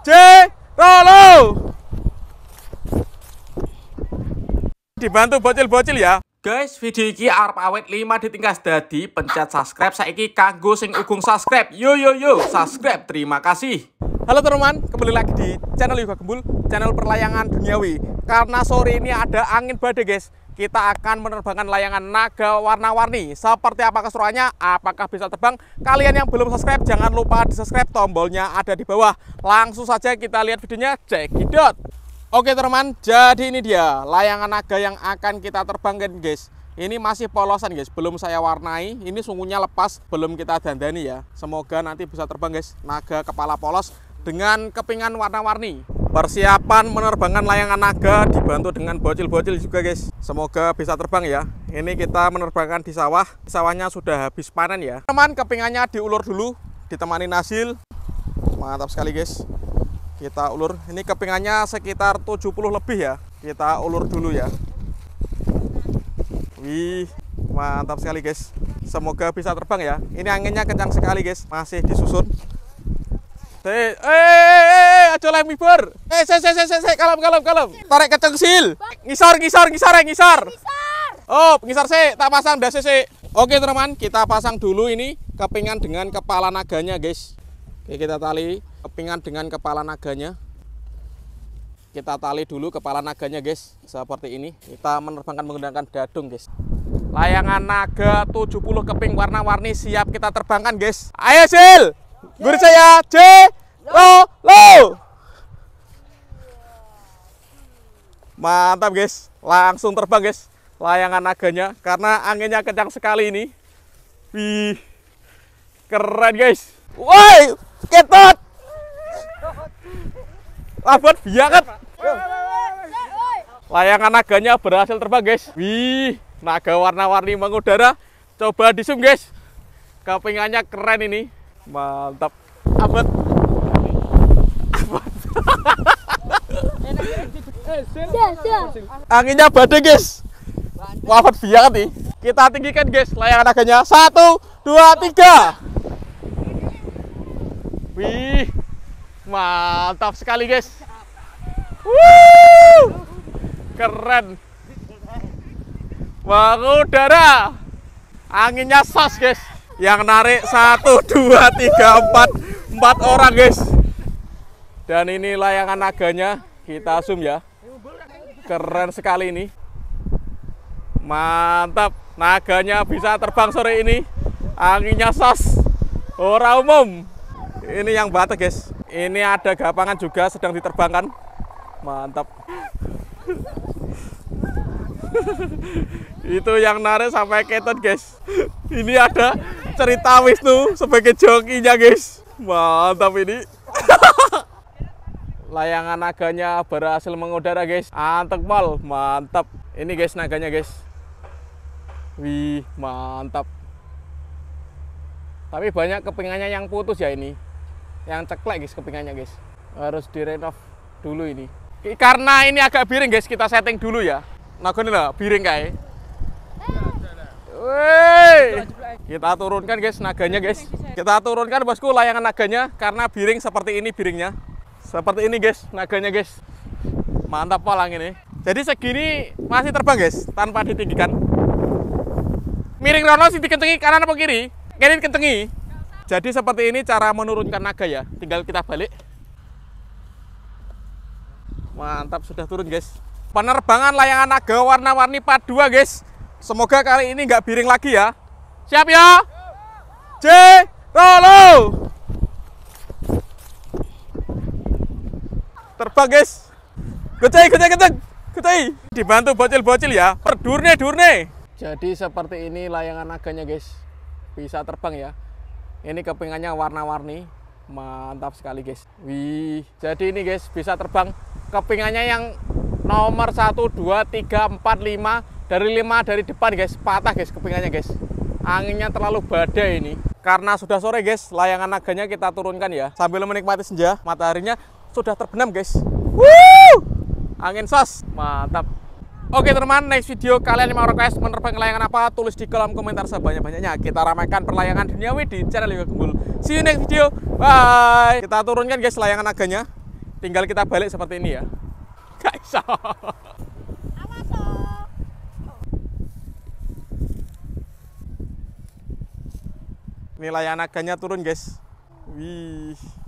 J Rolo. Dibantu bocil-bocil ya. Guys, video iki arep awet 5 ditingkas dadi pencet subscribe saiki kanggo sing ugung subscribe. Yo subscribe. Terima kasih. Halo teman-teman, kembali lagi di channel Yoga Gembul, channel perlayangan duniawi. Karena sore ini ada angin badai, guys. Kita akan menerbangkan layangan naga warna-warni. Seperti apa keseruannya? Apakah bisa terbang? Kalian yang belum subscribe, jangan lupa di subscribe, tombolnya ada di bawah. Langsung saja kita lihat videonya, cekidot. Oke teman-teman, jadi ini dia layangan naga yang akan kita terbangkan, guys. Ini masih polosan, guys, belum saya warnai. Ini sungguhnya lepas, belum kita dandani ya. Semoga nanti bisa terbang, guys. Naga kepala polos dengan kepingan warna-warni. Persiapan menerbangkan layangan naga dibantu dengan bocil-bocil juga, guys. Semoga bisa terbang ya. Ini kita menerbangkan di sawah. Sawahnya sudah habis panen ya. Teman, kepingannya diulur dulu, ditemani Nasil. Mantap sekali, guys. Kita ulur. Ini kepingannya sekitar 70 lebih ya. Kita ulur dulu ya. Wih, mantap sekali, guys. Semoga bisa terbang ya. Ini anginnya kencang sekali, guys. Masih disusun. Aja lem mibur. Kalem. Tarik kenceng sil. Ngisor. Oh, ngisor sih, tak pasang dasi sih. Oke, teman, kita pasang dulu ini kepingan dengan kepala naganya, guys. Oke, kita tali kepingan dengan kepala naganya. Kita tali dulu kepala naganya, guys. Seperti ini. Kita menerbangkan menggunakan dadung, guys. Layangan naga 70 keping warna-warni siap kita terbangkan, guys. Ayo, Sil. Guru saya J Rolo. Mantap, guys. Langsung terbang, guys. Layangan naganya karena anginnya kencang sekali ini. Wih. Keren, guys. Woi, ketot. Labot bianget. Layangan naganya berhasil terbang, guys. Wih, naga warna-warni mengudara. Coba di zoom, guys. Kepingannya keren ini. Mantap. Abot. Anginnya badai, guys. Wafat bianget nih. Kita tinggikan, guys, layangan naganya. 1, 2, 3. Wih, mantap sekali, guys. Keren. Mengudara. Anginnya sos, guys. Yang narik 1, 2, 3, 4 orang, guys. Dan ini layangan naganya. Kita zoom ya. Keren sekali ini. Mantap. Naganya bisa terbang sore ini. Anginnya sos. Ora umum. Ini yang batek, guys. Ini ada gapangan juga sedang diterbangkan. Mantap. Itu yang narik sampai ketot, guys. Ini ada cerita Wisnu sebagai jokinya, guys. Mantap ini. Layangan naganya berhasil mengudara, guys. Anteng mal, mantap. Ini, guys, naganya, guys. Wih, mantap. Tapi banyak kepingannya yang putus ya ini. Yang ceklek, guys, kepingannya, guys. Harus direnov dulu ini. Karena ini agak biring, guys, kita setting dulu ya. Naganya lah biring kayak. Wih. Kita turunkan, guys, naganya, guys. Kita turunkan, bosku, layangan naganya karena biring seperti ini biringnya. Seperti ini, guys, naganya, guys. Mantap palang ini. Jadi segini masih terbang, guys, tanpa ditinggikan. Miring rono sih dikentengi kanan apa kiri? Kiri kentengi. Jadi seperti ini cara menurunkan naga ya. Tinggal kita balik. Mantap, sudah turun, guys. Penerbangan layangan naga warna-warni part 2, guys. Semoga kali ini nggak biring lagi ya. Siap ya? J Rolo. Terbang, guys. Gecai. Dibantu bocil-bocil ya. Durne. Jadi seperti ini layangan naganya, guys. Bisa terbang ya. Ini kepingannya warna-warni. Mantap sekali, guys. Wih, jadi ini, guys, bisa terbang. Kepingannya yang nomor 1, 2, 3, 4, 5. Dari 5 dari depan, guys. Patah, guys, kepingannya, guys. Anginnya terlalu badai ini. Karena sudah sore, guys, layangan naganya kita turunkan ya. Sambil menikmati senja, mataharinya sudah terbenam, guys. Angin sos, mantap. Oke teman-teman, next video kalian yang mau request menerbang layangan apa, tulis di kolom komentar sebanyak-banyaknya. Kita ramaikan perlayangan duniawi di channel Yoga Gembul. See you next video, bye. Kita turunkan guys layangan naganya. tinggal kita balik seperti ini ya. Gak bisa. Awas oh. Nilai anaganya turun guys. Wih.